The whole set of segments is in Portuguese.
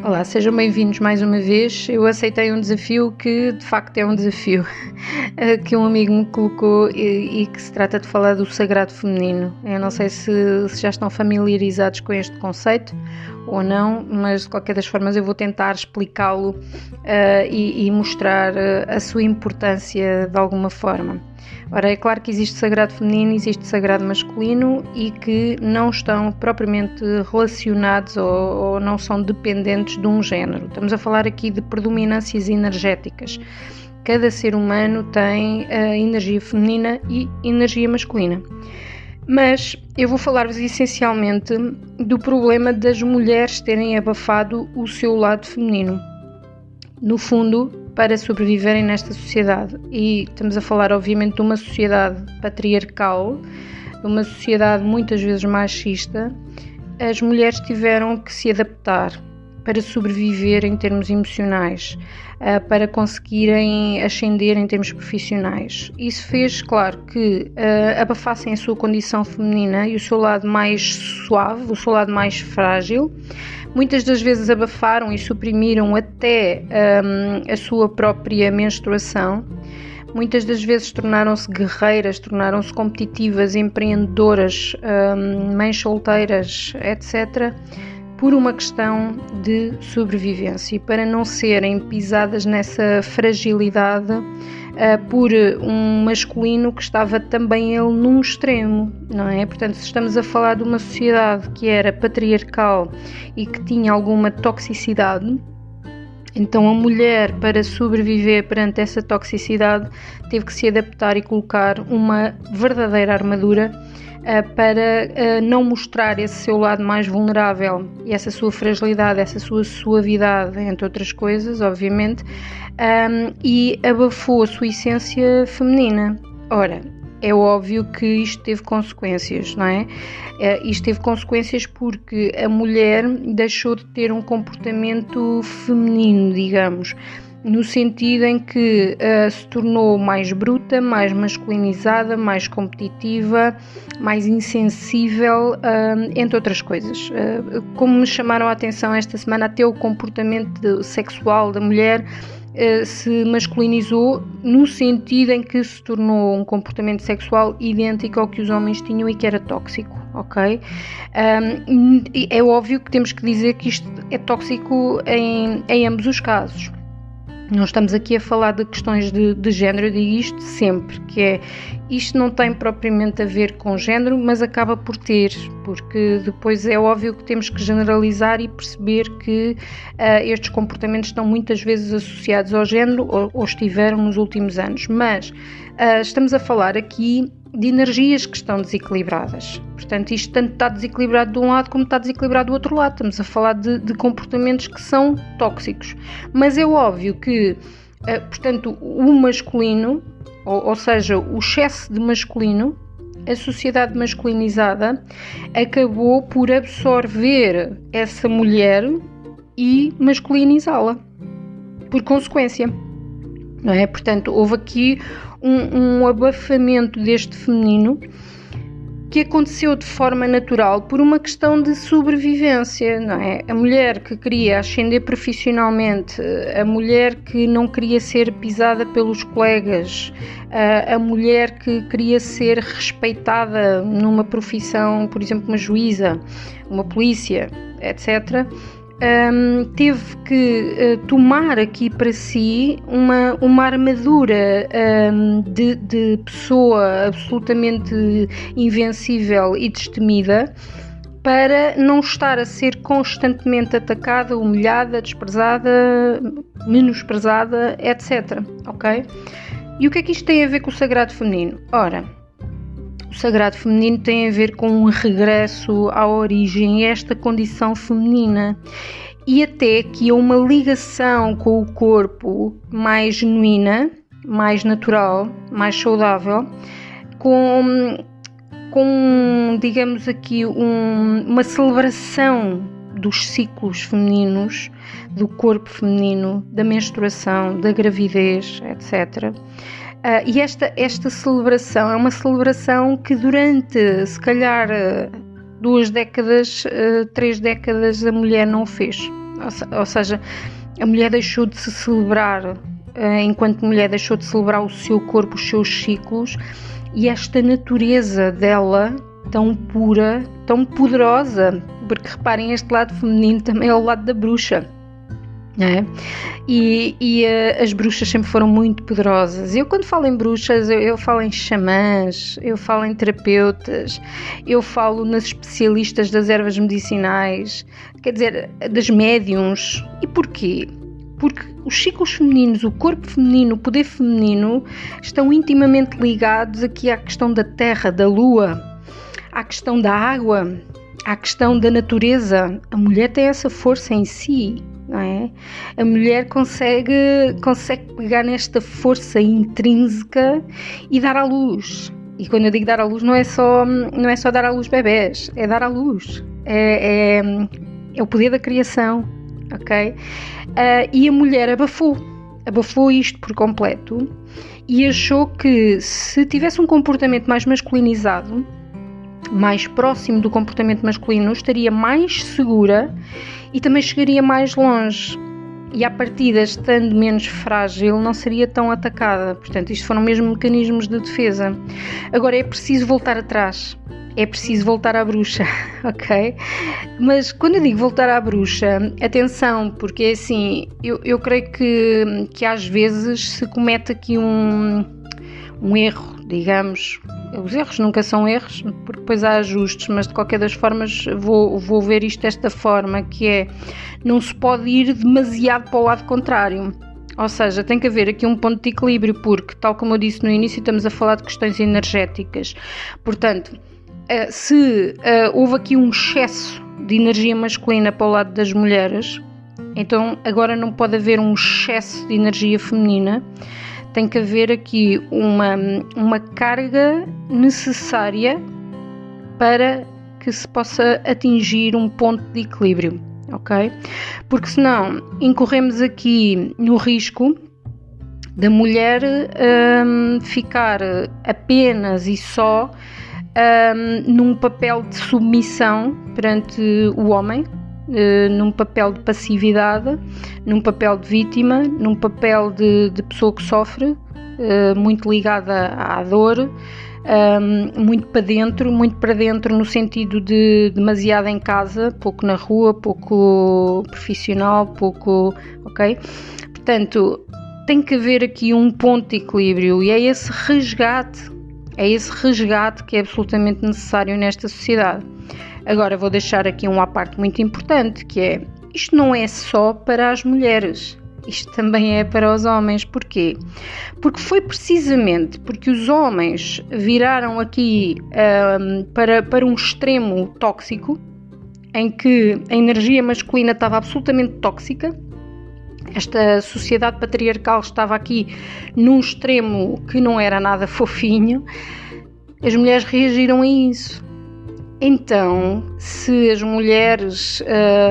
Olá, sejam bem-vindos mais uma vez. Eu aceitei um desafio que de facto é um desafio que um amigo me colocou e que se trata de falar do sagrado feminino. Eu não sei se já estão familiarizados com este conceito ou não, mas de qualquer das formas eu vou tentar explicá-lo e mostrar a sua importância de alguma forma. Ora, é claro que existe sagrado feminino, existe sagrado masculino e que não estão propriamente relacionados ou não são dependentes de um género. Estamos a falar aqui de predominâncias energéticas. Cada ser humano tem energia feminina e energia masculina. Mas eu vou falar-vos essencialmente do problema das mulheres terem abafado o seu lado feminino. No fundo, para sobreviverem nesta sociedade. E estamos a falar, obviamente, de uma sociedade patriarcal, de uma sociedade muitas vezes machista. As mulheres tiveram que se adaptar para sobreviver em termos emocionais, para conseguirem ascender em termos profissionais. Isso fez, claro, que abafassem a sua condição feminina e o seu lado mais suave, o seu lado mais frágil. Muitas das vezes abafaram e suprimiram até a sua própria menstruação. Muitas das vezes tornaram-se guerreiras, tornaram-se competitivas, empreendedoras, mães solteiras, etc., por uma questão de sobrevivência e para não serem pisadas nessa fragilidade por um masculino que estava também ele num extremo, não é? Portanto, se estamos a falar de uma sociedade que era patriarcal e que tinha alguma toxicidade, então a mulher, para sobreviver perante essa toxicidade, teve que se adaptar e colocar uma verdadeira armadura para não mostrar esse seu lado mais vulnerável e essa sua fragilidade, essa sua suavidade, entre outras coisas, obviamente, e abafou a sua essência feminina. Ora, é óbvio que isto teve consequências, não é? Isto teve consequências porque a mulher deixou de ter um comportamento feminino, digamos, no sentido em que se tornou mais bruta, mais masculinizada, mais competitiva, mais insensível, entre outras coisas. Como me chamaram a atenção esta semana, até o comportamento sexual da mulher se masculinizou no sentido em que se tornou um comportamento sexual idêntico ao que os homens tinham e que era tóxico, ok? É óbvio que temos que dizer que isto é tóxico em ambos os casos. Não estamos aqui a falar de questões de género, eu digo isto sempre, que é, isto não tem propriamente a ver com género, mas acaba por ter, porque depois é óbvio que temos que generalizar e perceber que estes comportamentos estão muitas vezes associados ao género, ou estiveram nos últimos anos, mas estamos a falar aqui de energias que estão desequilibradas. Portanto, isto tanto está desequilibrado de um lado como está desequilibrado do outro lado. Estamos a falar de comportamentos que são tóxicos. Mas é óbvio que, portanto, o masculino, ou seja, o excesso de masculino, a sociedade masculinizada, acabou por absorver essa mulher e masculinizá-la, por consequência. Não é? Portanto, houve aqui um abafamento deste feminino que aconteceu de forma natural por uma questão de sobrevivência, não é? A mulher que queria ascender profissionalmente, a mulher que não queria ser pisada pelos colegas, a mulher que queria ser respeitada numa profissão, por exemplo, uma juíza, uma polícia, etc., teve que tomar aqui para si uma armadura de pessoa absolutamente invencível e destemida para não estar a ser constantemente atacada, humilhada, desprezada, menosprezada, etc. Ok? E o que é que isto tem a ver com o sagrado feminino? Ora, o sagrado feminino tem a ver com um regresso à origem, a esta condição feminina e até que é uma ligação com o corpo mais genuína, mais natural, mais saudável, com digamos aqui, uma celebração dos ciclos femininos, do corpo feminino, da menstruação, da gravidez, etc. E esta celebração é uma celebração que durante, se calhar, 2 décadas, 3 décadas a mulher não fez, Ou seja, a mulher deixou de se celebrar, enquanto mulher deixou de celebrar o seu corpo, os seus ciclos, e esta natureza dela tão pura, tão poderosa, porque reparem, este lado feminino também é o lado da bruxa. É? E as bruxas sempre foram muito poderosas. Eu, quando falo em bruxas, eu falo em xamãs, eu falo em terapeutas, eu falo nas especialistas das ervas medicinais, quer dizer, das médiums. E porquê? Porque os ciclos femininos, o corpo feminino, o poder feminino estão intimamente ligados aqui à questão da terra, da lua, à questão da água, à questão da natureza. A mulher tem essa força em si. Não é? A mulher consegue pegar nesta força intrínseca e dar à luz. E quando eu digo dar à luz, não é só dar à luz bebés, é dar à luz. É o poder da criação, ok? E a mulher abafou isto por completo e achou que se tivesse um comportamento mais masculinizado, mais próximo do comportamento masculino, estaria mais segura e também chegaria mais longe. E à partida, estando menos frágil, não seria tão atacada. Portanto, isto foram mesmo mecanismos de defesa. Agora é preciso voltar atrás. É preciso voltar à bruxa, ok? Mas quando eu digo voltar à bruxa, atenção, porque é assim, eu creio que às vezes se comete aqui um erro, digamos. Os erros nunca são erros, porque depois há ajustes, mas de qualquer das formas vou ver isto desta forma, que é, não se pode ir demasiado para o lado contrário. Ou seja, tem que haver aqui um ponto de equilíbrio, porque, tal como eu disse no início, estamos a falar de questões energéticas. Portanto, se houve aqui um excesso de energia masculina para o lado das mulheres, então agora não pode haver um excesso de energia feminina. Tem que haver aqui uma carga necessária para que se possa atingir um ponto de equilíbrio, ok? Porque senão incorremos aqui no risco da mulher ficar apenas e só num papel de submissão perante o homem, num papel de passividade, num papel de vítima, num papel de pessoa que sofre, muito ligada à dor, muito para dentro no sentido de demasiado em casa, pouco na rua, pouco profissional, pouco, ok? Portanto, tem que haver aqui um ponto de equilíbrio e é esse resgate que é absolutamente necessário nesta sociedade. Agora vou deixar aqui uma parte muito importante, que é, isto não é só para as mulheres, isto também é para os homens. Porquê? Porque foi precisamente porque os homens viraram aqui para um extremo tóxico, em que a energia masculina estava absolutamente tóxica. Esta sociedade patriarcal estava aqui num extremo que não era nada fofinho. As mulheres reagiram a isso. Então, se as mulheres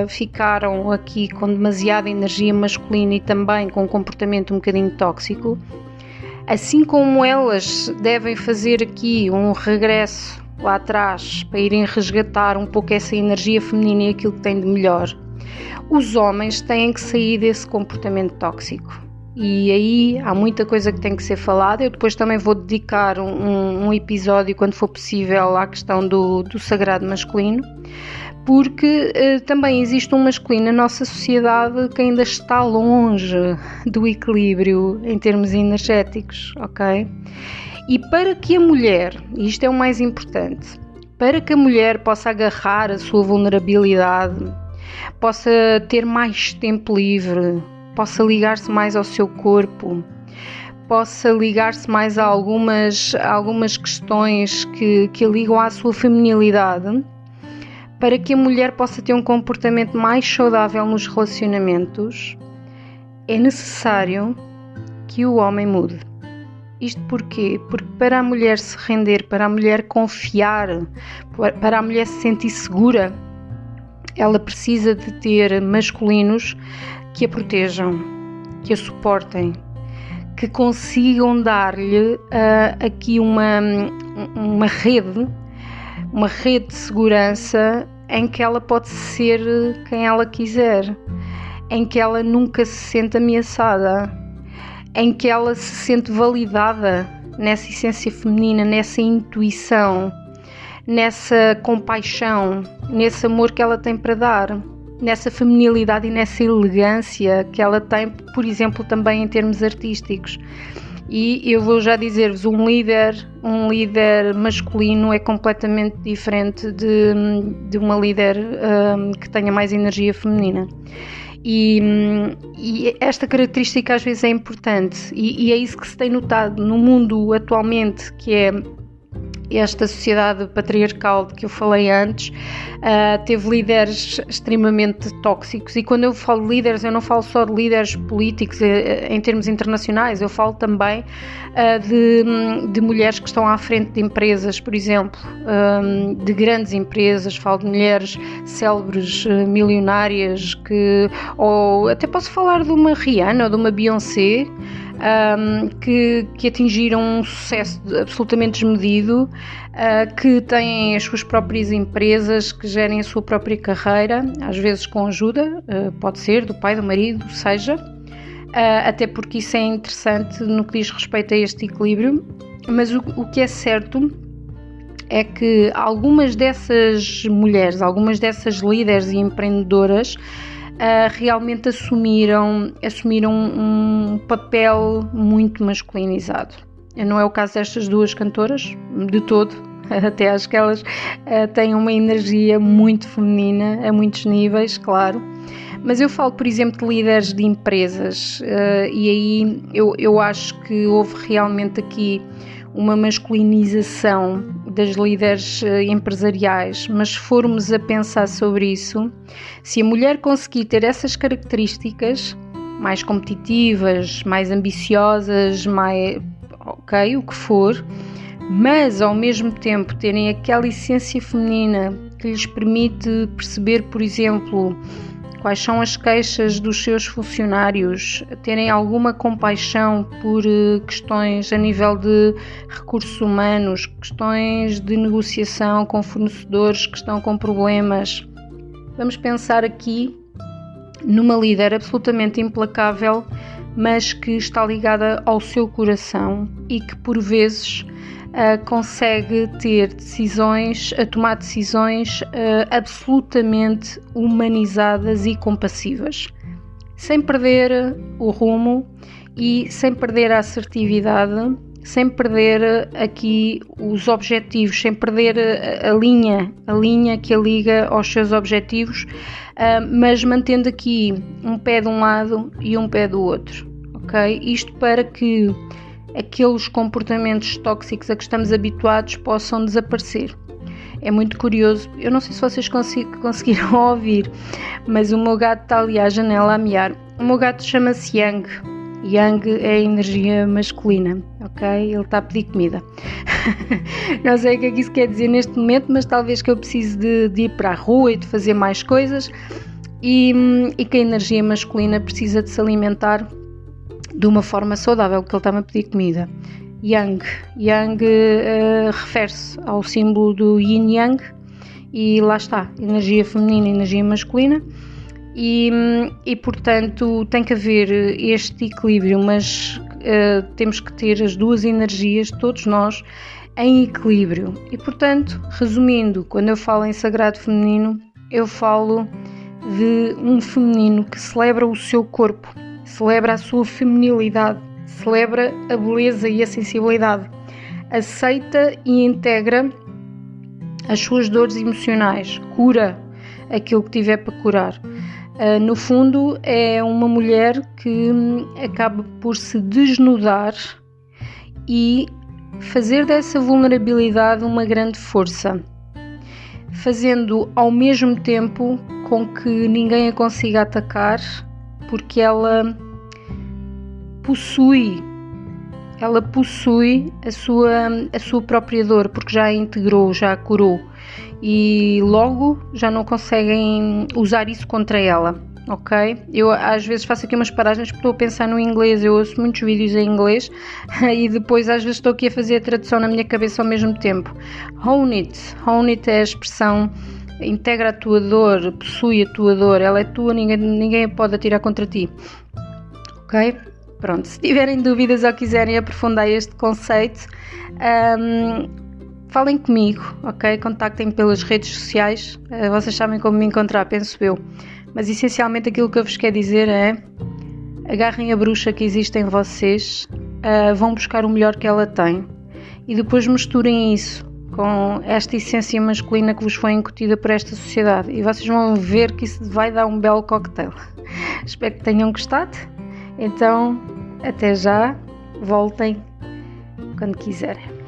ficaram aqui com demasiada energia masculina e também com um comportamento um bocadinho tóxico, assim como elas devem fazer aqui um regresso lá atrás para irem resgatar um pouco essa energia feminina e aquilo que têm de melhor, os homens têm que sair desse comportamento tóxico. E aí há muita coisa que tem que ser falada. Eu depois também vou dedicar um episódio, quando for possível, à questão do sagrado masculino, porque também existe um masculino na nossa sociedade que ainda está longe do equilíbrio em termos energéticos, ok? E para que a mulher, e isto é o mais importante, para que a mulher possa agarrar a sua vulnerabilidade, possa ter mais tempo livre, possa ligar-se mais ao seu corpo, possa ligar-se mais a algumas questões que a ligam à sua feminilidade, para que a mulher possa ter um comportamento mais saudável nos relacionamentos, é necessário que o homem mude. Isto porquê? Porque para a mulher se render, para a mulher confiar, para a mulher se sentir segura, ela precisa de ter masculinos que a protejam, que a suportem, que consigam dar-lhe aqui uma rede de segurança em que ela pode ser quem ela quiser. em que ela nunca se sente ameaçada, em que ela se sente validada nessa essência feminina, nessa intuição, nessa compaixão, nesse amor que ela tem para dar, nessa feminilidade e nessa elegância que ela tem, por exemplo, também em termos artísticos. E eu vou já dizer-vos, um líder masculino é completamente diferente de uma líder que tenha mais energia feminina. E esta característica às vezes é importante e é isso que se tem notado no mundo atualmente, que é esta sociedade patriarcal de que eu falei antes. Teve líderes extremamente tóxicos, e quando eu falo de líderes, eu não falo só de líderes políticos em termos internacionais, eu falo também de mulheres que estão à frente de empresas, por exemplo, de grandes empresas. Falo de mulheres célebres, milionárias, ou até posso falar de uma Rihanna ou de uma Beyoncé, que atingiram um sucesso absolutamente desmedido, que têm as suas próprias empresas, que gerem a sua própria carreira, às vezes com ajuda, pode ser do pai, do marido, seja, até porque isso é interessante no que diz respeito a este equilíbrio. Mas o que é certo é que algumas dessas mulheres, algumas dessas líderes e empreendedoras realmente assumiram um papel muito masculinizado. Não é o caso destas duas cantoras, de todo, até acho que elas têm uma energia muito feminina a muitos níveis, claro. Mas eu falo, por exemplo, de líderes de empresas, e aí eu acho que houve realmente aqui uma masculinização das líderes empresariais. Mas se formos a pensar sobre isso, se a mulher conseguir ter essas características mais competitivas, mais ambiciosas, o que for, mas ao mesmo tempo terem aquela essência feminina que lhes permite perceber, por exemplo, quais são as queixas dos seus funcionários, terem alguma compaixão por questões a nível de recursos humanos, questões de negociação com fornecedores que estão com problemas. Vamos pensar aqui numa líder absolutamente implacável, mas que está ligada ao seu coração e que por vezes consegue tomar decisões absolutamente humanizadas e compassivas, sem perder o rumo e sem perder a assertividade, sem perder aqui os objetivos, sem perder a linha que a liga aos seus objetivos, mas mantendo aqui um pé de um lado e um pé do outro, ok? Isto para que aqueles comportamentos tóxicos a que estamos habituados possam desaparecer. É muito curioso, eu não sei se vocês conseguiram ouvir, mas o meu gato está ali à janela a miar. O meu gato chama-se Yang. Yang é a energia masculina, ok? Ele está a pedir comida. Não sei o que é que isso quer dizer neste momento, mas talvez que eu precise de ir para a rua e de fazer mais coisas, e que a energia masculina precisa de se alimentar de uma forma saudável, porque ele está-me a pedir comida. Yang refere-se ao símbolo do Yin Yang, e lá está, energia feminina e energia masculina, e portanto tem que haver este equilíbrio, mas temos que ter as duas energias, todos nós, em equilíbrio. E portanto, resumindo, quando eu falo em sagrado feminino, eu falo de um feminino que celebra o seu corpo, celebra a sua feminilidade, celebra a beleza e a sensibilidade, aceita e integra as suas dores emocionais, cura aquilo que tiver para curar. No fundo, é uma mulher que acaba por se desnudar e fazer dessa vulnerabilidade uma grande força, fazendo ao mesmo tempo com que ninguém a consiga atacar, porque ela possui a sua própria dor, porque já a integrou, já a curou, e logo já não conseguem usar isso contra ela, ok? Eu às vezes faço aqui umas paragens porque estou a pensar no inglês, eu ouço muitos vídeos em inglês e depois às vezes estou aqui a fazer a tradução na minha cabeça ao mesmo tempo. Own it é a expressão integra a tua dor, possui a tua dor, ela é tua, ninguém a pode atirar contra ti. Ok? Pronto, se tiverem dúvidas ou quiserem aprofundar este conceito, falem comigo, ok? Contactem-me pelas redes sociais, vocês sabem como me encontrar, penso eu. Mas essencialmente aquilo que eu vos quero dizer é: agarrem a bruxa que existe em vocês, vão buscar o melhor que ela tem e depois misturem isso com esta essência masculina que vos foi incutida por esta sociedade e vocês vão ver que isso vai dar um belo cocktail. Espero que tenham gostado. Então, até já, voltem quando quiserem.